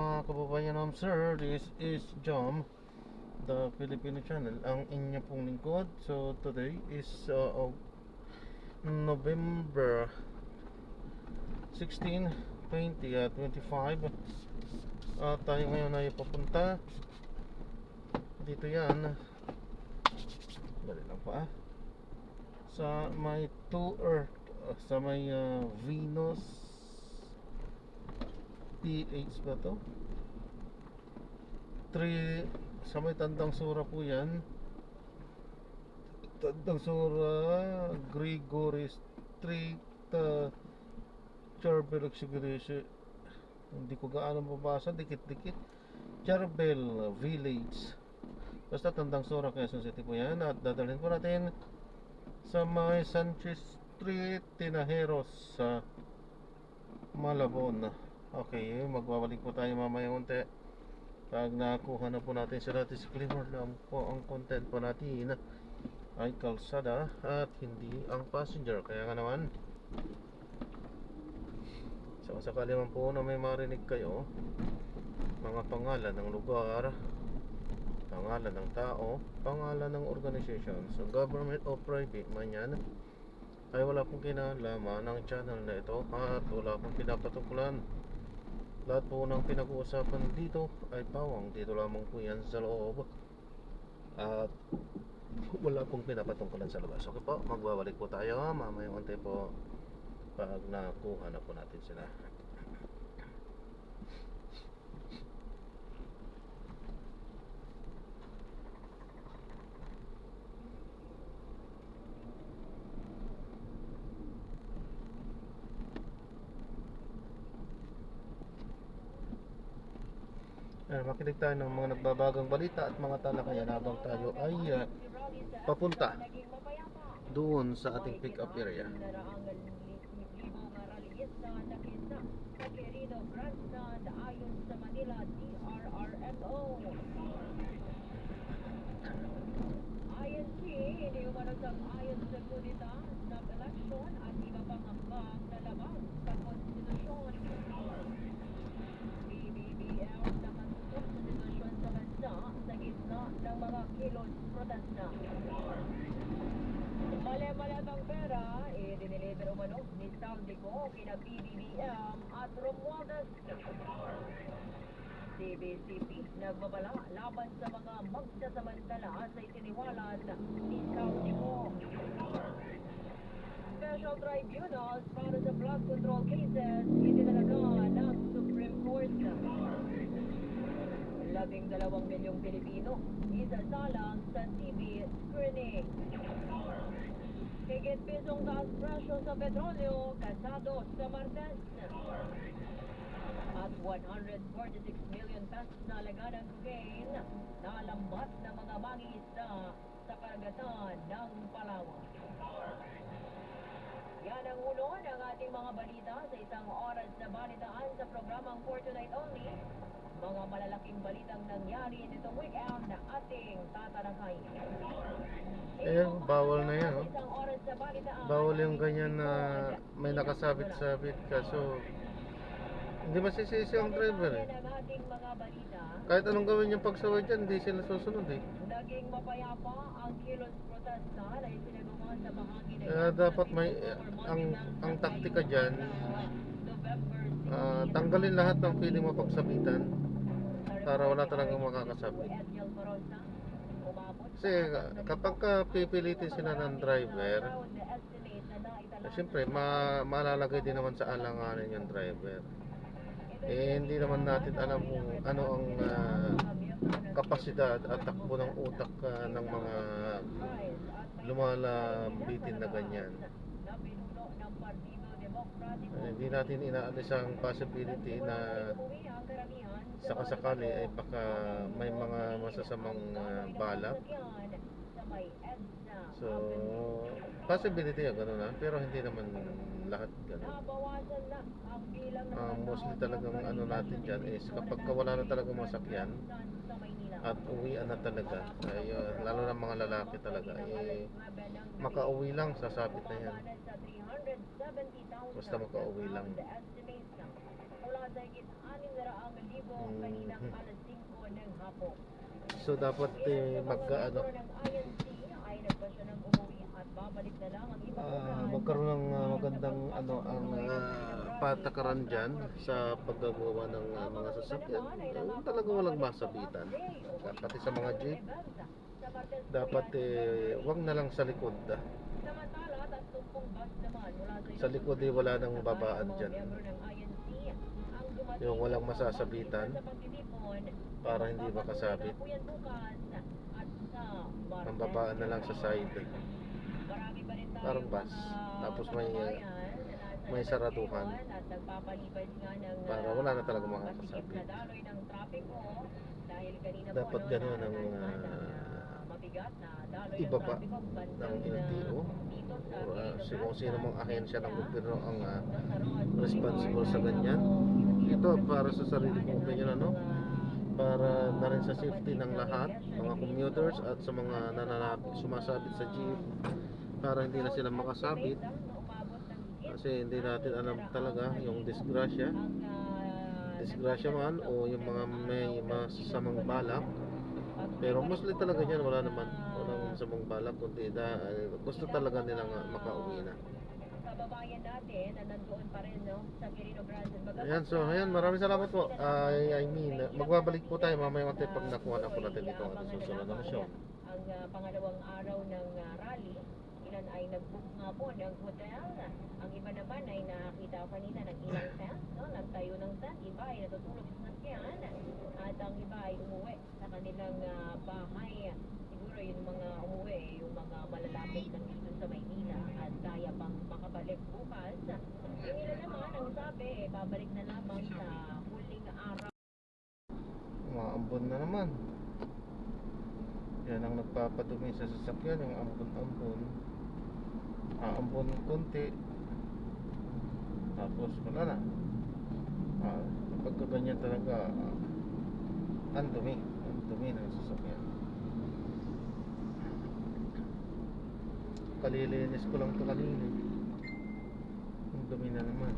mga kababayan, sir. This is Jom, the Filipino channel, ang inyo pong lingkod. So today is November 16, 2025. Tayo ngayon ay papunta dito yan. Dali lang pa sa may 2 Earth, sa may Venus PH ba to? 3 sa may Tandang Sura po yan. Tandang Sura, Gregory Street, Charbel Exaggeration. Hindi ko gaano mabasa, dikit-dikit. Charbel Village. Basta Tandang Sura, Quezon City po yan. At dadalhin po natin sa may Sanchez Street, Tinajeros sa Malabon. Okay, magbabalik po tayo mamaya unti. Pag nakuha na po natin sa disclaimer lang po, ang content po natin ay kalsada at hindi ang passenger. Kaya nga naman, so sakali man po na may marinig kayo, mga pangalan ng lugar, pangalan ng tao, pangalan ng organization, so government o private man yan, ay wala pong kinalaman ng channel na ito at wala pong pinapatukulan. Lahat po ng pinag-uusapan dito ay pawang dito lamang po yan sa loob at wala pong pinapatungkulan sa labas. Okay po, magbabalik po tayo mamaya unti po pag nakuha na po natin sila. Makinig tayo ng mga nagbabagang balita at mga talakayan habang tayo ay papunta doon sa ating pick-up area. INC, hindi umano sang-ayon sa kudita ng eleksyon at iba pang hambang na labag sa konstitusyon. BBBM nakatutok sa sitwasyon sa bansa sa gitna ng mga kilos protesta. Mali-malatang pera, diniliver umano ni Saldico kina BBBM at Romualdez. CBCP nagbabala laban sa mga magsasamantala sa isiniwalat ni Saldico. Special tribunals para sa flood control cases itinalaga ng Supreme Court. 12 milyong Pilipino isasalang sa TB screening. Higit pisong taas presyo sa petrolyo kasado sa Martes. At 146 million pesos na alaga ng cocaine nalambat ng mga mangingisda sa karagatan ng Palawan. Yan ang ulo ng ating mga balita sa isang oras na balitaan sa programang For Tonight Only. Mga malalaking balitang nangyari nitong weekend na ating tatalakayin. Bawal na yan, bawal yung ganyan na may nakasabit-sabit kaso hindi masisisi ang driver Kahit anong gawin yung pagsaway dyan, hindi sila susunod Naging mapayapa ang kilos protesta na isinagawa sa bahagi ng Kaya dapat may ang taktika dyan, tanggalin lahat ng pwedeng mapagsabitan para wala talagang makakasabit. Kasi kapag pipilitin sila ng driver, siyempre malalagay din naman sa alanganin yung driver. Hindi naman natin alam kung ano ang kapasidad at takbo ng utak ng mga lumalabitin na ganyan. Hindi natin inaalis ang possibility na sakasakali ay baka may mga masasamang balak. So possibility yan, gano'n na, pero hindi naman lahat gano'n. Mostly talagang ano natin dyan is kapag wala na talagang masakyan at uwian na talaga ay lalo na mga lalaki talaga makauwi lang, sasabit na yan. Basta makauwi lang. kaninang alas 5 ng hapon. So dapat magkaano Ng INC ay nagpasya ng umuwi at babalik na lang ang iba magkaroon ng magandang ano ang patakaran dyan sa paggagawa ng mga sasakyan. Talagang walang masabitan. Pati sa mga jeep, dapat wag na lang sa likod. Samantala, 30 bus naman mula Sa likod wala nang babaan mga dyan. miyembro ng INC ang dumating Yung walang masasabitan sa pagtitipon para hindi makasabit. Puyan bukas at sa Ang babaan na lang sa side. Marami pa rin tayong Parang bus. Tapos may saraduhan. at nagpapalibad nga ng Para wala na talaga masikip makakasabit. na daloy ng trapiko dahil kanina Dapat gano'n ang mabigat na daloy ng ibaba trapiko ng LTO dito sa o kung sino mang ahensya ng gobyerno ang Nasaroan responsible sa ganyan. Ito para sa sarili kong opinion para na rin sa safety ng lahat, mga commuters at sa mga sumasabit sa jeep para hindi na sila makasabit kasi hindi natin alam talaga yung disgrasya man o yung mga may masasamang balak. Pero mostly talaga yan walang masamang balak kundi gusto talaga nilang makauwi na. Kababayan natin na nandoon pa rin sa Quirino Grande. Ayan, maraming salamat po. I mean, magbabalik po tayo mamaya pag nakuha na po natin ito ang susunod na show. Ang pangalawang araw ng rally, ilan ay nag-book nga po ng hotel. Ang iba naman ay nakita kanina ng ilang tent, nagtayo ng tent, iba ay natutulog sa sasakyan at ang iba ay umuwi sa kanilang bahay. Siguro yung mga umuwi, yung mga malalapit ng dito sa Maynila at kaya pang makabalik bukas. Yung ilan naman ang sabi, babalik na lamang sa huling araw. Maambon na naman. Yan ang nagpapadumi sa sasakyan, yung ambon-ambon. Aambon konti. Tapos wala na. Kapag ganyan talaga, ang dumi ng sasakyan. Kalilinis ko lang ito kanina. Ang dumi na naman.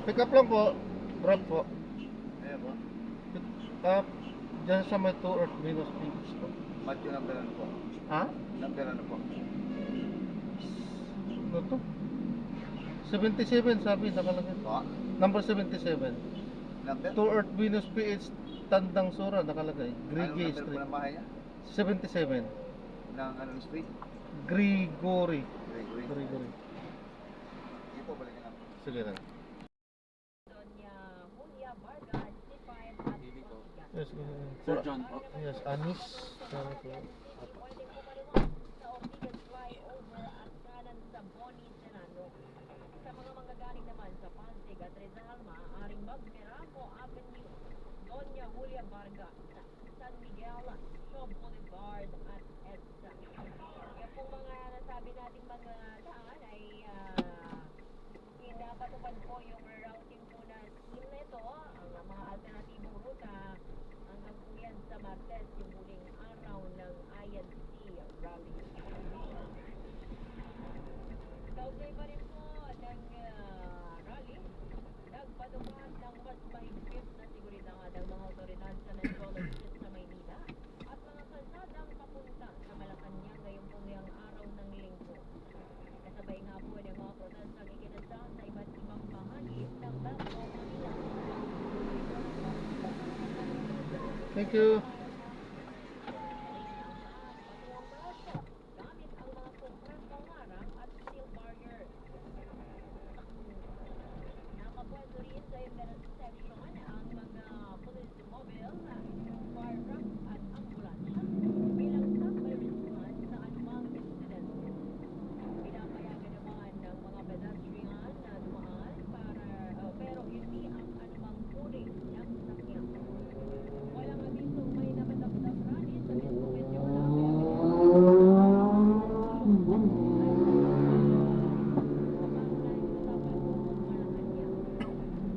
Pick up lang po. Drop po. Ayan po. Pick up dyan sa may 2 Earth Venus Beach po. Match yung number ano po? Ha? Number ano po? Ano to? 77 sabi nakalagay. Po? Number 77. Number? 2 Earth Venus PH Tandang Sura nakalagay. Anong Grigay number po Street. ng bahay niya? 77. Ng anong street? Grigori. Gregory. Grigori. Hindi po, balikan natin. Sige lang. Yes, Sir John po. yes, anis. Sabi ko. Pwedeng pumaliwan sa Ortigas Flyover at kanan sa Boni Serrano. Sa mga manggagaling naman sa Pasig at Rizal, maaaring mag-Miraco Avenue, Doña Julia Vargas, San Miguel, Shaw Boulevard at EDSA. Kaya pong mga nasabi nating mga daan ay pinapatupad po yung routing po na scheme na ito, ang mga alternatibong ruta hanggang po yan sa Martes, yung huling araw ng INC rally. Kaugnay pa rin po ng rally, nagpatupad ng mas mahigpit na seguridad ng mga otoridad sa National Street sa Maynila at mga kalsadang papunta sa Malacanang ngayong pumayang araw ng linggo. Kasabay nga po ng mga protestang ikinasa sa iba't ibang bahagi ng Metro Manila. Thank you. Gamit ang mga kompresong harang at steel barrier. Nakapwesto rin sa intersection ang mga police mobile, fire truck at ambulansya bilang standby response sa anumang insidente. Pinapayagan naman ng mga pedestrian na dumaan pero hindi ang anumang uri ng sasakyan. Walang abisong may napatabdab rally sa Metro Manila.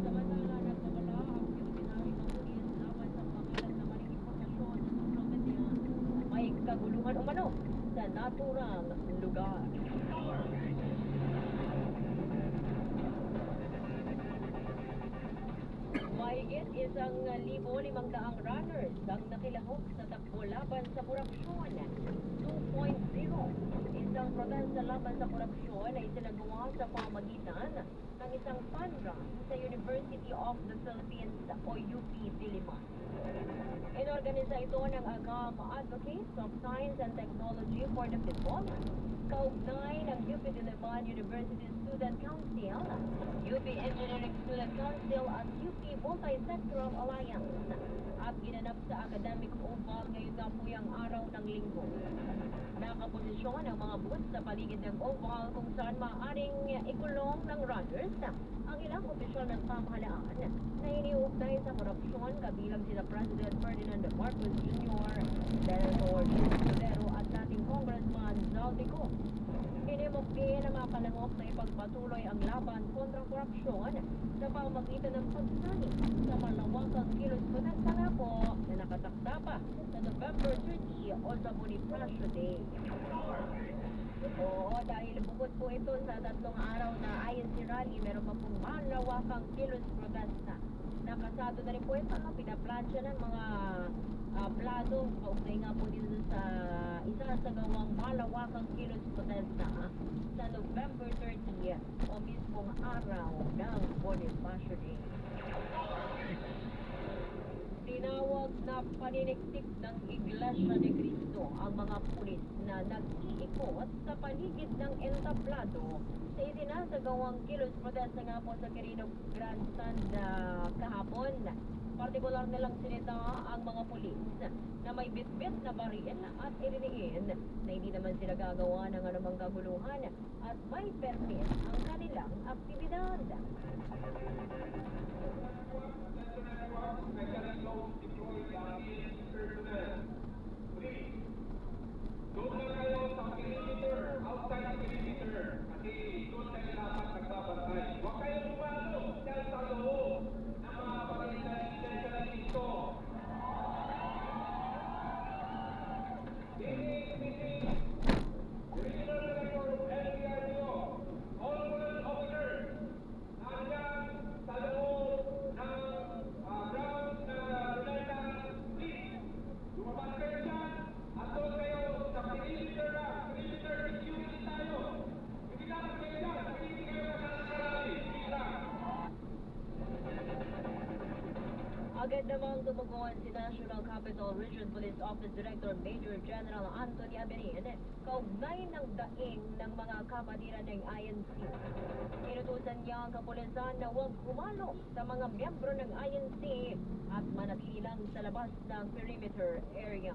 Samantala, nagpapala ang Pilipinas ng pulis laban sa pangalan na maling impormasyon sa social media. May kaguluhan umano sa naturang lugar. Mahigit 1,500 runners ang nakilahok sa takbo laban sa korupsyon. 2.0. Isang protesta laban sa korupsyon ay isinagawa sa pamamagitan ng isang fund run sa University of the Philippines o UP Diliman. Inorganisa ito ng AGAM Advocates of Science and Technology for the People, kaugnay ng UP Diliman University Student Council, UP Engineering Student Council at UP Multi-Sectoral Alliance at ginanap sa Academic Oval ngayon nga po yung araw ng linggo. Nakaposisyon ang mga booth sa paligid ng Oval kung saan maaaring ikulong ng runners ang ilang opisyal ng pamahalaan na iniugnay sa korupsyon kabilang sina President Ferdinand Marcos Jr., Senator Escudero at dating Congressman Zaldico. Inimok din ang mga kalangok na ipagpatuloy ang laban kontra korupsyon sa pamamagitan ng pagsani sa malawakang kilos protesta nga po na nakatakda pa sa November 30 o sa Bonifacio Day. Oo, dahil bukod po ito sa 3 araw na INC rally, meron pa pong malawakang kilos protesta. Nakasado na rin po ito, pinaplansya ng mga plano, kaugnay nga po dito sa isa sa gawang malawakang kilos protesta sa November 30 o mismong araw ng Bonifacio Day. Tinawag na paniniktik ng Iglesia de Cristo ang mga pulis na nag-iikot sa paligid ng entablado sa isinasagawang kilos protesta nga po sa Quirino Grandstand kahapon. Partikular nilang sinita ang mga pulis na may bitbit na baril at iriniin na hindi naman sila gagawa ng anumang kaguluhan at may permit ang kanilang aktibidad. Doon na kayo sa perimeter, outside the perimeter. Kasi doon kayo dapat nagbabantay. Huwag kayong lumalo dahil sa loob ng mga pagkakas dito. Regional Director LPRO, all police officers, nandyan sa Agad namang tumugon si National Capital Region Police Office Director Major General Anthony Aberin kaugnay ng daing ng mga kapatiran ng INC. Inutusan niya ang kapulisan na huwag humalo sa mga miyembro ng INC at manatili lang sa labas ng perimeter area.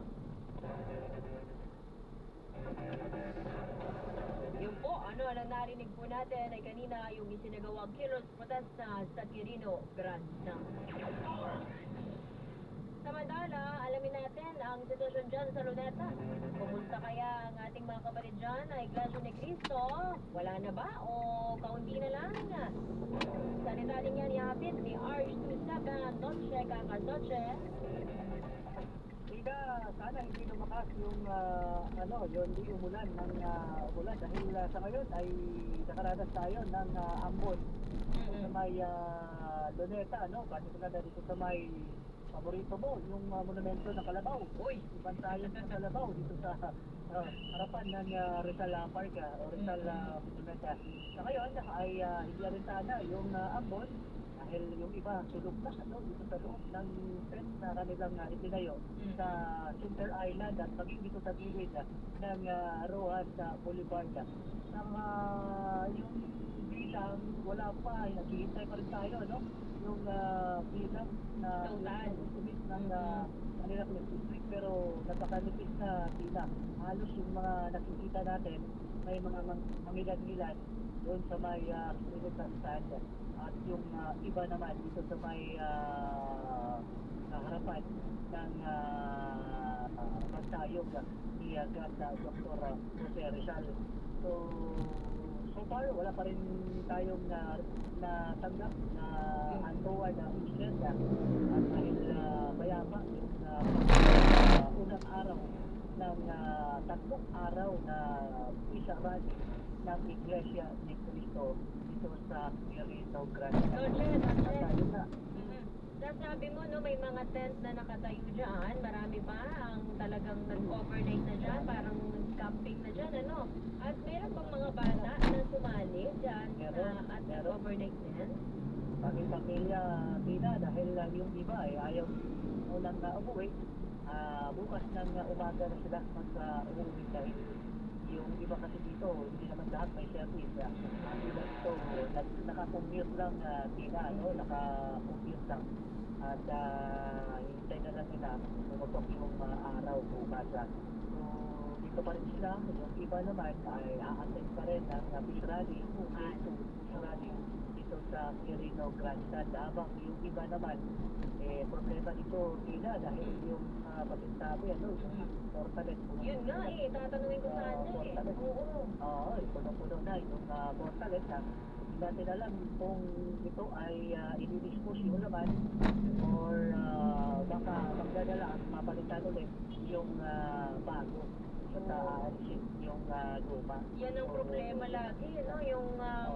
Yun po, narinig po natin ay kanina yung isinagawang kilos protesta sa Quirino Grande. Samantala, alamin natin ang sitwasyon dyan sa Luneta. Pumunta kaya ang ating mga kapatid dyan na Iglesia ni Cristo? Wala na ba o kaunti na lang? Sa detalye niya nihatid ni Arch27 Noche Kakasoche. Hindi sana hindi lumakas yung yung di umulan ng ulan dahil sa ngayon ay nakaranas tayo ng ambon sa may Luneta, particular dito sa may paborito mo, yung monumento ng Kalabaw. Uy, ibang tayo ng Kalabaw dito sa harapan ng Rizal Park o Rizal Monumenta. Sa ngayon ay hindi rin sana yung ambon dahil yung iba sulok na dito sa loob ng tent na kanilang itinayo sa Center Island at maging dito sa gilid ng Rojas Boulevard. Yung bilang wala pa, naghihintay pa rin tayo, yung bilang na tumis ng Manila Police District, pero napakanipis na tila. Halos yung mga nakikita natin may mga mangilan-ngilan doon sa may Clinical Stand at yung iba naman dito sa may harapan ng magtayog ni Dr. Jose Rizal. So far wala pa rin tayong natanggap na untoward incident at dahil mayama yung unang araw ng tatlong araw na isa rally ng Iglesia ni Cristo dito sa Quirino Grande. Sabi mo, may mga tent na nakatayo dyan. Marami pa ang talagang nag-overnight na dyan. Parang camping na dyan, At meron bang mga bata na sumali dyan at nag-overnight din? Pamilya, Tina, dahil yung iba ay ayaw unang umuwi. Bukas ng umaga na sila mag-umuwi dahil yung iba kasi dito, hindi naman lahat may service. Ang iba dito, naka-commute lang, Tina, naka-commute lang. At hintay na lang nila pumutok yung araw bukas. So, dito pa rin sila. Yung iba naman ay a-attend pa rin ng fish rally. Fish rally dito sa Quirino Grande. Habang yung iba naman, problema dito, Tina, dahil yung pasintabi, yung portalet. Yun nga tatanungin ko sana Oo, puno-puno na yung portalet. Hindi natin alam kung ito ay i-dispose yung laman or baka magdadala at mapalitan ulit yung bago sa aalisin yung luma. Yan ang problema lagi, yung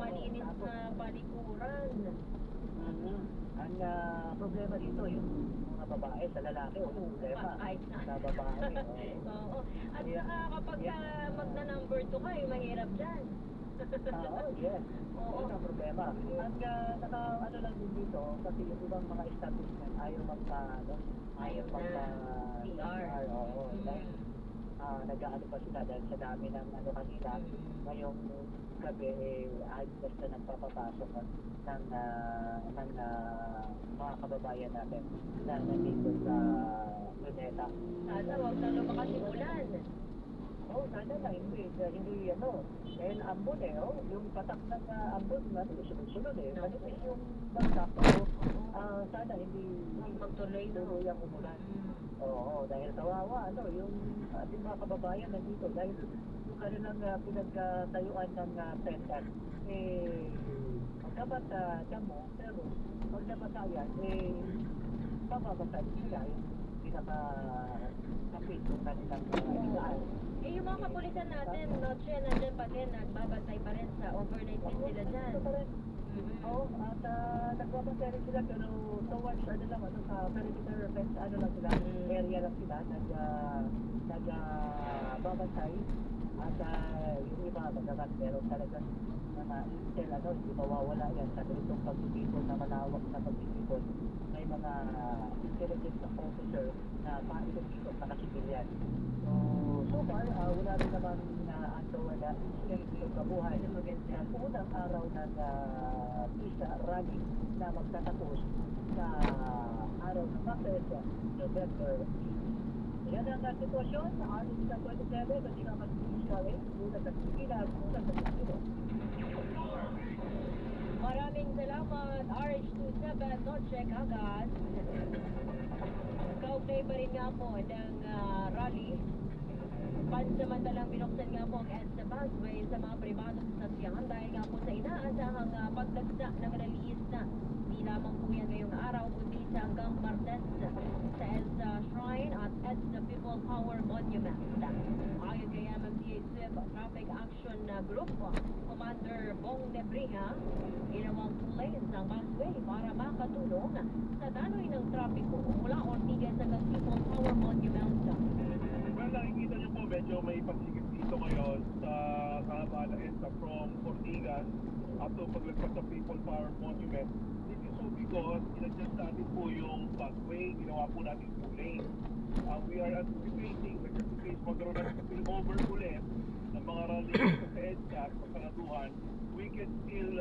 malinis na palikuran. Ang problema dito yung mga babae sa lalaki o problema sa babae. Oo. At saka kapag magna-number 2 ka, mahirap dyan. Yes. Yun ang problema. Ang lang din dito, kasi yung ibang mga establishment ayaw CR. Dahil nag-aano pa sila dahil sa dami ng kanila. Ngayong gabi ayos na nagpapapasok ng mga kababayan natin na nandito sa Luneta. Sana huwag na lumakas yung ulan. Sana na, hindi dahil ambon yung patak ng ambon, sunod-sunod manipis yung bagsak, sana hindi magtuloy ang umulan. Oo, dahil kawawa, yung ating mga kababayan nandito, dahil yung kanilang pinagtayuan ng tent, magkabat damo, pero pag nabatayan, pababasay sila yung pinaka-kapit yung kanilang ilaan. Yung mga kapulisan natin, Noche, nandyan pa din, nagbabantay pa rin sa overnight din sila dyan. Oo, at nagbabantay rin sila, pero towards, sa perimeter fence, sila, area lang sila, nagbabantay. At yung iba, magagat, pero talagang mga intel, hindi mawawala yan sa ganitong pagtitipon na malawak na pagtitipon. May may mga intelligence officer na pa-identify na civilian. So far, wala rin naman wala incident sa kabuhay sa unang araw ng peace rally na magtatapos sa araw ng Martes, November 18. Yan ang sitwasyon sa ating sa 27 at ikakas-Israel, unang at Pilipinas, unang at Pilipinas. Maraming salamat, RH27 Noche Kagas. Kaugnay pa rin nga po ng rally. Pansamantalang binuksan nga po ang EDSA busway sa mga pribadong sasakyan dahil nga po sa inaasahang pagdagsa ng release na. Di lamang po yan ngayong araw kundi sa hanggang Martes sa EDSA Shrine at EDSA People Power Monument. Ayon kay MMDA Swift Traffic Action Group, Commander Bong Nebriha, ginawang 2 lanes ang busway para makatulong sa daloy ng trapiko mula Ortigas hanggang People Power Monument. Well, nakikita niyo po medyo may pagsigit dito ngayon sa kahabaan na EDSA from Ortigas up to paglagpas sa People Power Monument. This is so because in-adjust natin po yung busway, ginawa po natin 2 lanes. We are anticipating that just in case magkaroon ng spillover ulit ng mga rally sa EDSA at sa Kaladuhan, we can still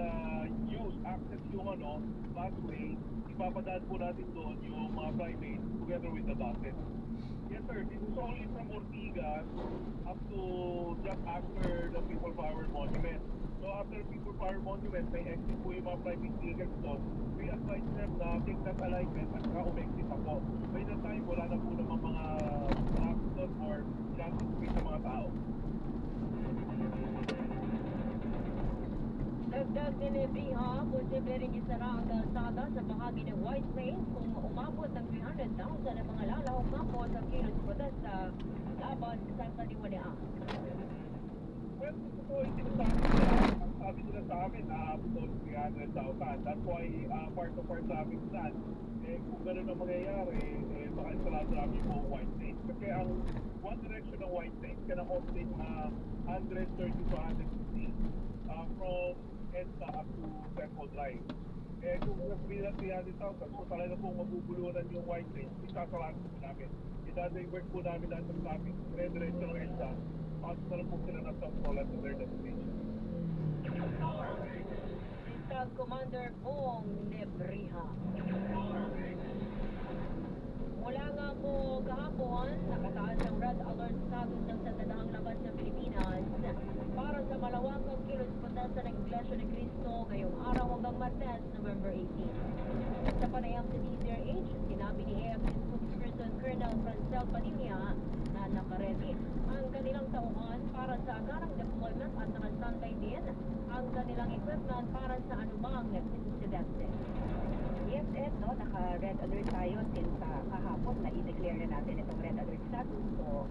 use access yung busway. Ipapadaan po natin doon yung mga private together with the buses. Yes sir, this is only from Ortigas up to just after the People Power Monument. So after People Power Monument, may exit po yung mga private vehicles doon. We advise them na take that alignment at saka umexit ako. By the time, wala na po naman mga traffic doon or in-anticipate sa mga tao. Dagdag ni Nebriha, posible rin isara ang kalsada sa bahagi ng White Plains kung umabot ng 300,000 ang mga lalahong mapo sa kilos protesta laban sa kaniwalian. Well, ito yung sinasabi nila. Ang sabi nila sa amin, aabot 300,000. That's why part of our traffic plan, kung gano'n ang mangyayari, baka instalado namin po White Plains. Kasi ang one direction ng White Plains can accommodate 130 to 150 from EDSA up to Temple Drive. Kung sabihin na 300,000, so talaga pong mabubulunan yung White Plains, isasalaan po namin. I-divert po namin lahat ng traffic, dire-diretso ng EDSA, pasok na lang po sila ng South Roland to their destination. Tag Commander Bong Nebriha. Mula nga po kahapon, nakataas ang red alert status ng Sandatahang Labas ng Pilipinas para sa malawakang kilos protesta ng Iglesia ni Cristo ngayong araw hanggang Martes, November 18. Sa panayam sa DZRH, sinabi ni AFP spokesperson Colonel Francel Padilla na nakaredy ang kanilang tauhan para sa agarang deployment at naka-standby din ang kanilang equipment para sa anumang insidente. Yes, Ed, no? Naka-red alert tayo since kahapon na i-declare na natin itong red alert status. So,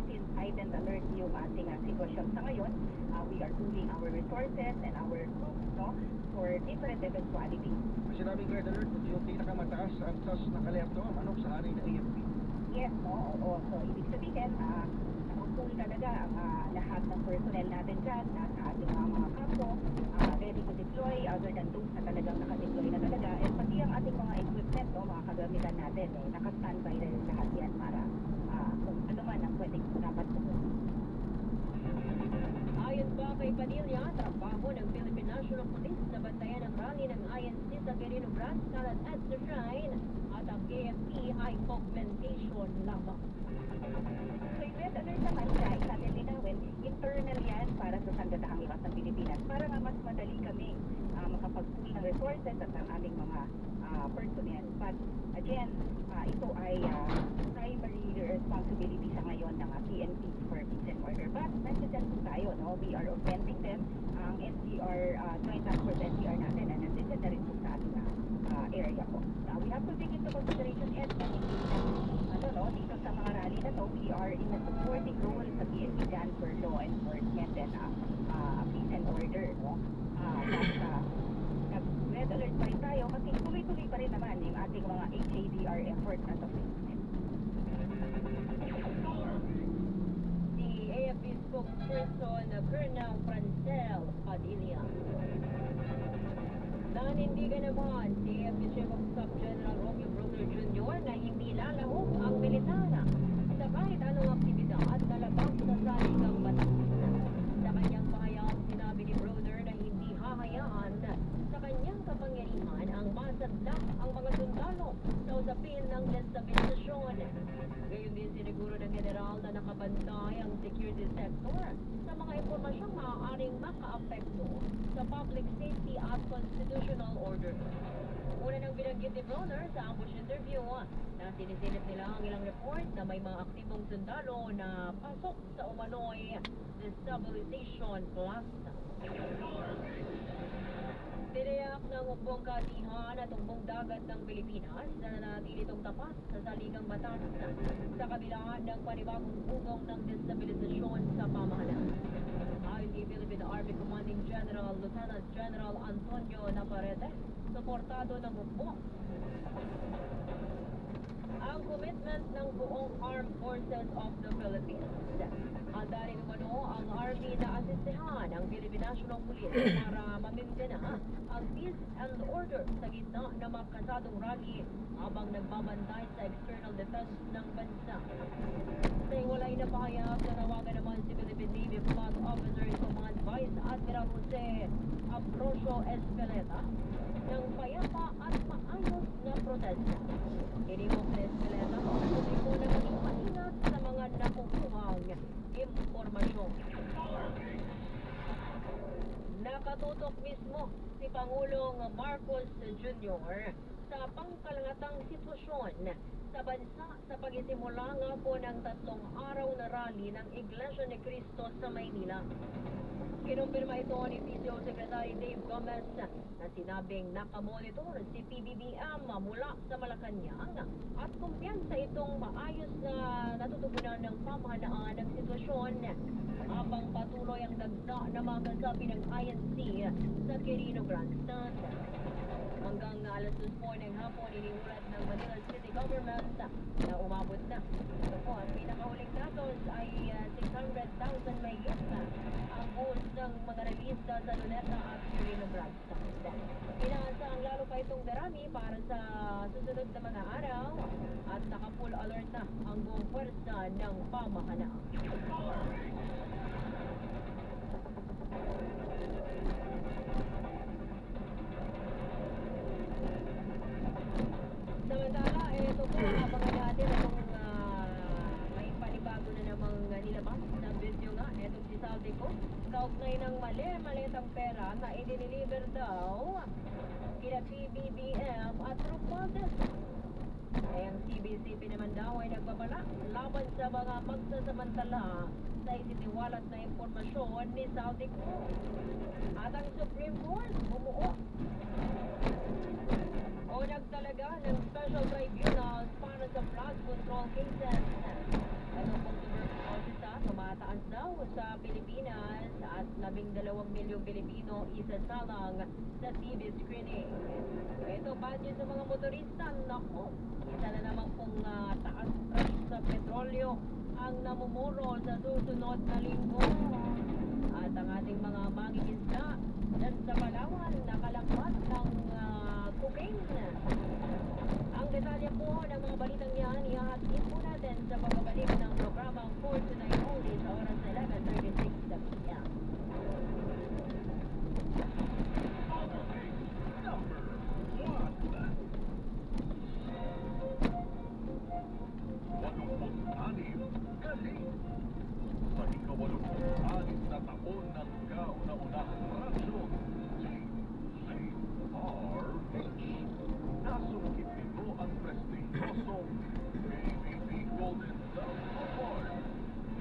since heightened alert yung ating sitwasyon sa ngayon, we are pooling our resources and our troops, no? For different eventualities. Sinabing red alert, yung pinakamataas ang SAS nakalento, manok sa hari ng AFP. Yes, no? Oo. So, ibig sabihin, nakapool talaga ang lahat ng personnel natin dyan, sa ating mga kampo, ready to deploy, other than those na talagang nakadeploy na talaga. And pati ang ating mga equipment, no, mga kagamitan natin, naka-standby na rin lahat yan para kung ano man ang pwedeng dapat po. Ayon pa kay Padilla, trabaho ng Philippine National Police na bantayan ang rally ng INC sa Quirino Branch, Salat at sa Shrine at ang KFP ay augmentation lamang. So yung red alert naman siya, natin linawin, internal yan para sa Sandatahang Labas ng Pilipinas para nga mas madali kami makapag-pool ng resources at ng aming mga personnel. But again, ito ay primary responsibility sa ngayon ng PNP for peace and order. But nandiyan po tayo, no? We are augmenting them. Ang NCR, Joint Task Force NCR natin, na nandiyan na rin po sa ating area po. We have to take into consideration Ed, na hindi na, dito sa mga rally na to, we are in a supporting role sa PNP dyan for law enforcement and peace and order, no? Red alert pa rin tayo kasi tuloy-tuloy pa rin naman yung ating mga HADR efforts at assessment. Si AFP spokesperson Colonel Francel Padilla. Nanindigan naman si AFP Chief of Staff General handa ang mga sundalo sa usapin ng destabilisasyon. Gayon din siniguro ng general na nakabantay ang security sector sa mga impormasyong maaaring makaapekto sa public safety at constitutional order. Una nang binanggit ni Bronner sa ambush interview na sinisilip nila ang ilang report na may mga aktibong sundalo na pasok sa umano'y destabilization plus. Tiniyak ng hukbong katihan at hukbong dagat ng Pilipinas na nanatili itong tapat sa saligang batas sa kabila ng panibagong ugong ng destabilisasyon sa pamahalaan. Ayon kay Philippine Army Commanding General Lieutenant General Antonio Navarrete, suportado ng hukbo ang commitment ng buong Armed Forces of the Philippines. Handa rin umano ang Army na asistehan ang Philippine National Police para mamimigana ang peace and order sa gitna ng mga kasadong rally habang nagbabantay sa external defense ng bansa. Sa iwalay na pahayag, nanawagan naman si Philippine Navy Flag Officer in Command Vice Admiral Jose Ambrosio Espeleta ng payapa at maayos na protesta. Inimok ni Espeleta ang publiko na maging maingat sa mga nakukuhang impormasyon. Nakatutok mismo si Pangulong Marcos Jr. sa pangkalangatang sitwasyon sa bansa sa pagsisimula nga po ng 3 araw na rally ng Iglesia ni Cristo sa Maynila. Kinumpirma ito ni PCO Secretary Dave Gomez na sinabing nakamonitor si PBBM mula sa Malacanang at kumpiyansa itong maayos na natutugunan ng pamahalaan ng sitwasyon habang patuloy ang dagsa na mga kasapi ng INC sa Quirino Grandstand. Hanggang alas 2 po ng hapon, iniulat ng Manila City Government na umabot na. Ito po, ang pinakahuling datos ay 600,000 may ang buhos ng mga release sa Luneta at Quirino Grandstand. Inaasahang lalo pa itong darami para sa susunod na mga araw at naka-full alert na ang buong pwersa ng pamahalaan. Samantala, ito po, abangan natin itong may panibago na namang nilabas na video nga. Itong si Saldico, kaugnay ng mali-malitang pera na idiniliver daw kina PBBM at Romualdez. Ang CBCP naman daw ay nagbabala laban sa mga magsasamantala sa isiniwalat na impormasyon ni Saldico. At ang Supreme Court bumuo o nagtalaga ng special tribunals para sa flood control cases. Ano pong tuberculosis tumataas daw sa Pilipinas at 12 milyong Pilipino isasalang sa TB screening. Ito badyo sa mga motorista, naku, isa na naman pong taas price sa petrolyo ang namumuro sa susunod na linggo. At ang ating mga mangingisda dyan sa Palawan nakalakpat ng cocaine. Ang detalye po ng mga balitang yan, ihahatid po natin sa pagbabalik ng programang For Tonight Only sa oras na 11:36 na p.m. Sa ika-86 na taon ng kauna-unahang radyo, DZRH. Nasungkit nito ang prestigyosong KBB Golden Dove Award.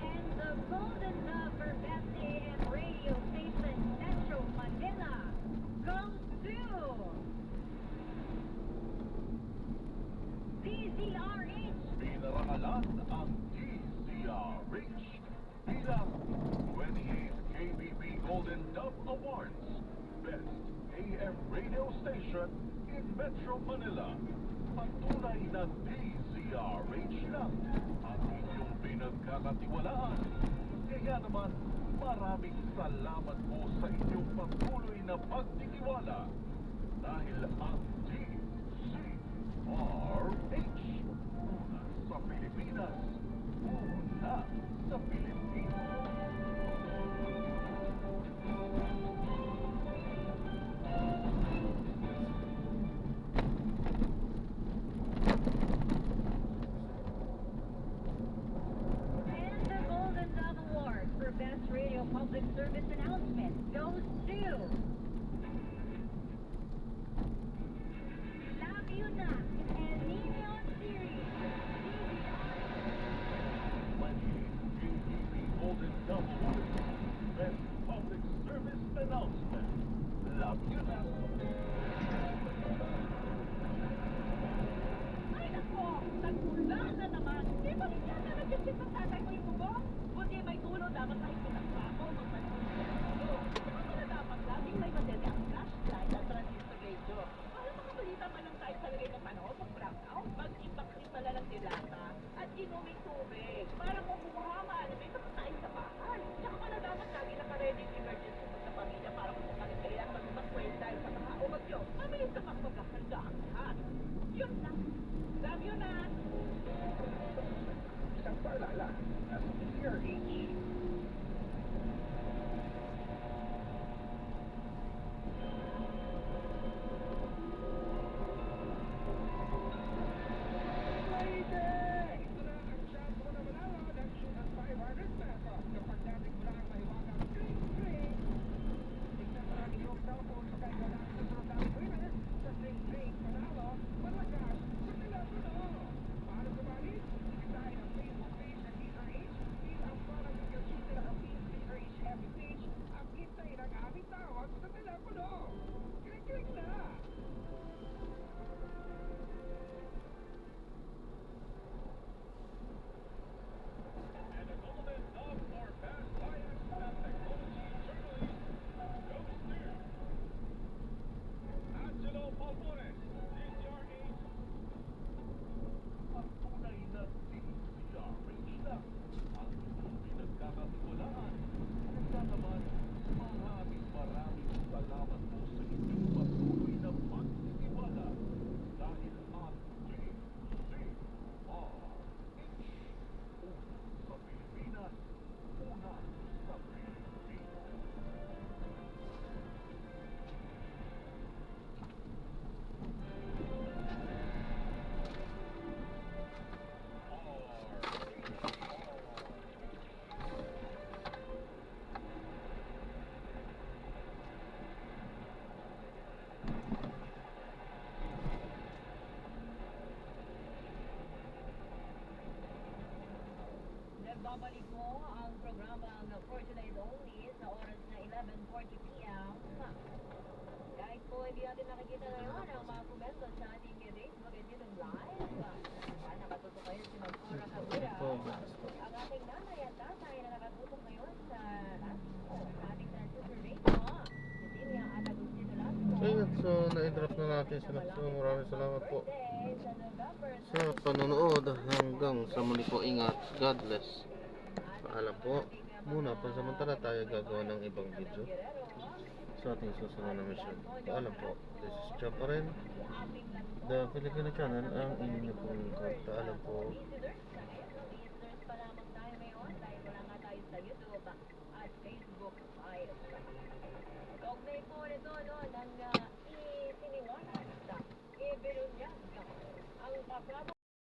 And the Golden Dove for Best AM Radio Station Metro Manila goes to DZRH. Pinarangalan ang DZRH bilang 28th KBB Golden Dove Awards, Best AM Radio Station in Metro Manila. Ang tunay na DZRH lang ang inyong pinagkakatiwalaan. Kaya naman, maraming salamat po sa inyong patuloy na pagtitiwala dahil ang DZRH una sa Pilipinas, una sa Pilipinas. mapanood ng blackout, mag-ibakri pala ng dilata at inuming tubig para kung kumahama na may makakain sa bahay. Tsaka pala dapat lagi nakaready yung emergency food sa pamilya para kung sakaling kailangan mag-evacuate dahil sa baha o bagyo. Mabilis na maghahanda ang lahat. Yun lang. Love you na! Isang paalala, as of the year H. Ito na ang chance mo na manalo ng shoot at 500 pesos kapag dating mo na ang mahiwagang green green. Tignan mo ang iyong cellphone sa kayo na ang susunod na winner sa Sing Sing Panalo Malakas sa telepono. Para sumali, isitahin ang Facebook page ng DRH, bilang parang nagkasita na ang DRH FB page at hintayin ang aming tawag sa telepono. Click na! And the golden dog for fast science and technology journalist goes to Angelo Palmores, DZRH. Ang tunay na DZRH na ang pinagkakatiwalaan. Nagkataman, maraming salamat po sa inyong patuloy na pagtitiwala dahil ang DZRH sa Pilipinas, una sa Pilipinas. Nagbabalik mo ang programang For Tonight Only sa oras na 11:40 p.m. Kahit po hindi natin nakikita ngayon ang mga komento sa ating Facebook and YouTube Live. Nakatutok kayo si Magpura Kabura. Ang ating nanay at tatay na nakatutok ngayon sa Lasco, sa ating transistor radio. Si Tinia at Agustino Lasco. So yun, so na-drop na natin sila. So maraming salamat po sa panonood. Hanggang sa muli po, ingat. God bless. Paalam po. Muna, pansamantala tayo gagawa ng ibang video sa ating susunod na mission. Paalam po. This is John pa rin, The Filipino Channel, ang inyong pong paalam po. Listeners pa lamang tayo ngayon dahil wala nga tayo sa YouTube at Facebook Live. Kaugnay po nito ng isiniwanan, ibinunyag ang paklamo